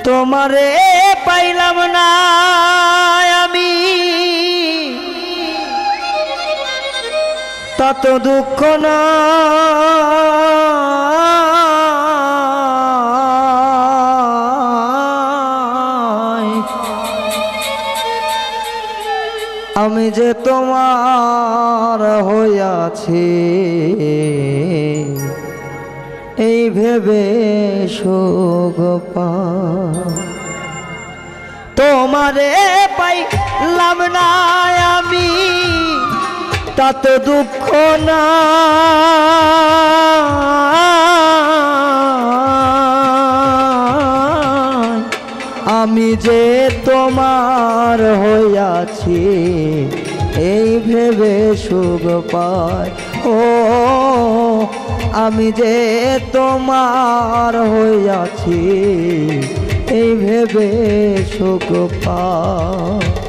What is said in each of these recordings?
তোমারে পাইলাম না আমি তত দুঃখ না আমি যে তোমার হইয়াছি এই ভেবে সুখ পাই তোমারে পাইলাম না আমি তত দুঃখ না আমি যে তোমার হইয়াছি এই ভেবে সুখ পাই ও আমি যে তোমার হইয়াছি এই ভেবে সুখ পাই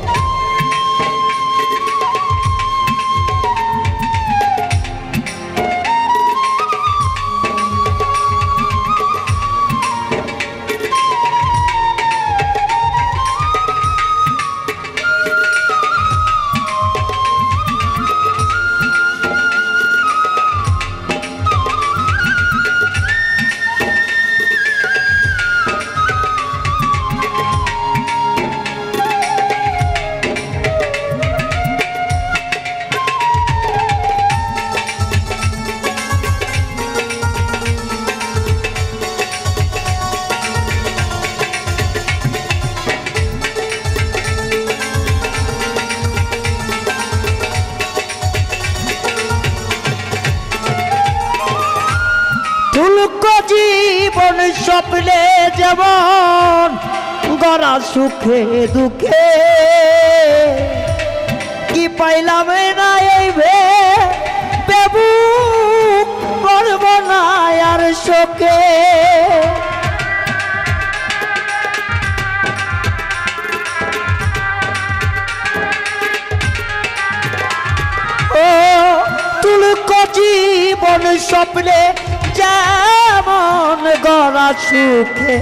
জীবন স্বপ্নে যেমন গড়া সুখে দুঃখে কি পাইলাম না এই ভেবু করব না আর শোকে ও তুলক জীবন স্বপ্নে যেমন গড়া সুখে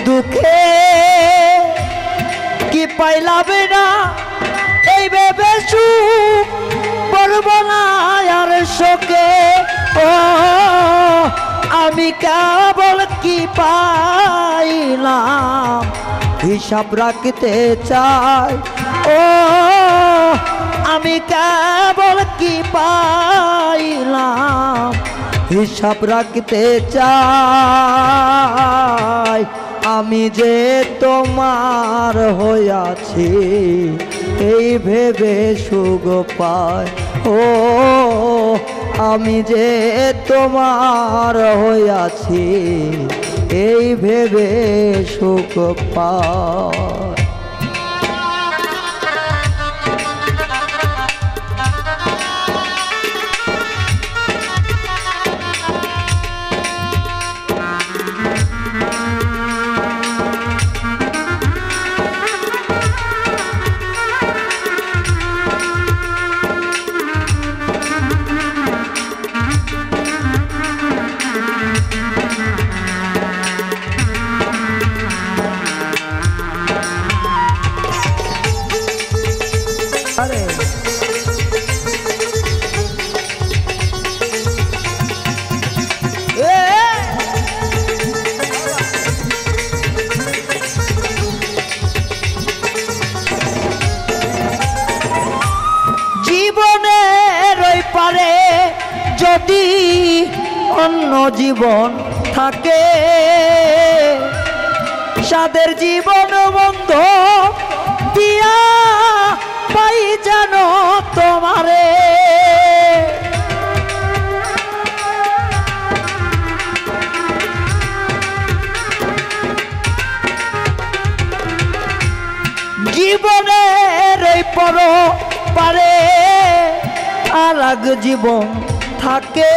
দুঃখে কি পাইলাম না এই ভেবে সুখ করব না আর শোকে ও আমি কেবল কি পাইলাম হিসাব রাখতে চাই ও আমি কেবল কি পাইলাম হিসাব রাখতে চাই আমি যে তোমার হইয়াছি এই ভেবে সুখ পাই ও আমি যে তোমার হইয়াছি এই ভেবে সুখ পাই যদি অন্য জীবন থাকে সাদের জীবন বন্ধ দিয়া পাই জানো তোমারে জীবনের এই পর পারে আর এক জীবন থাকে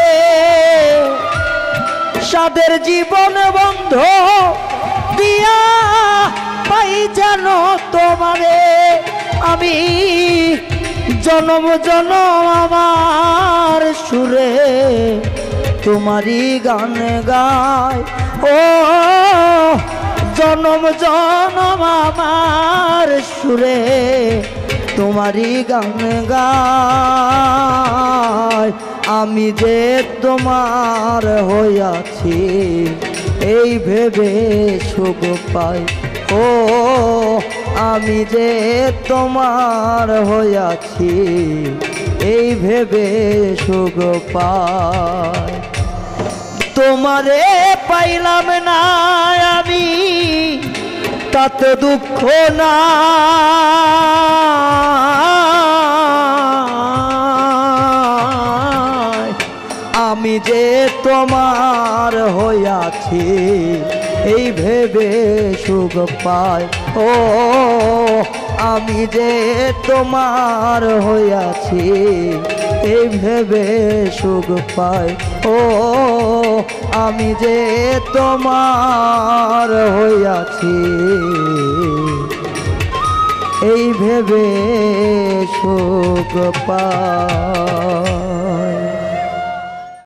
সাদের জীবন বন্ধ দিয়া পাই জানো তোমারে আমি জনম জনম আমার সুরে তোমারই গান গায় ও জনম জনম আমার সুরে তোমারই গান গায় আমি যে তোমার হইয়াছি এই ভেবে সুখ পাই ও আমি যে তোমার হইয়াছি এই ভেবে সুখ পাই তোমারে পাইলাম না আমি তাতে দুঃখ না আমি যে তোমার হইয়াছি এই ভেবে সুখ পাই ও আমি যে তোমার হইয়াছি এই ভেবে সুখ পাই ও আমি যে তোমার হইয়াছি এই ভেবে সুখ পাই।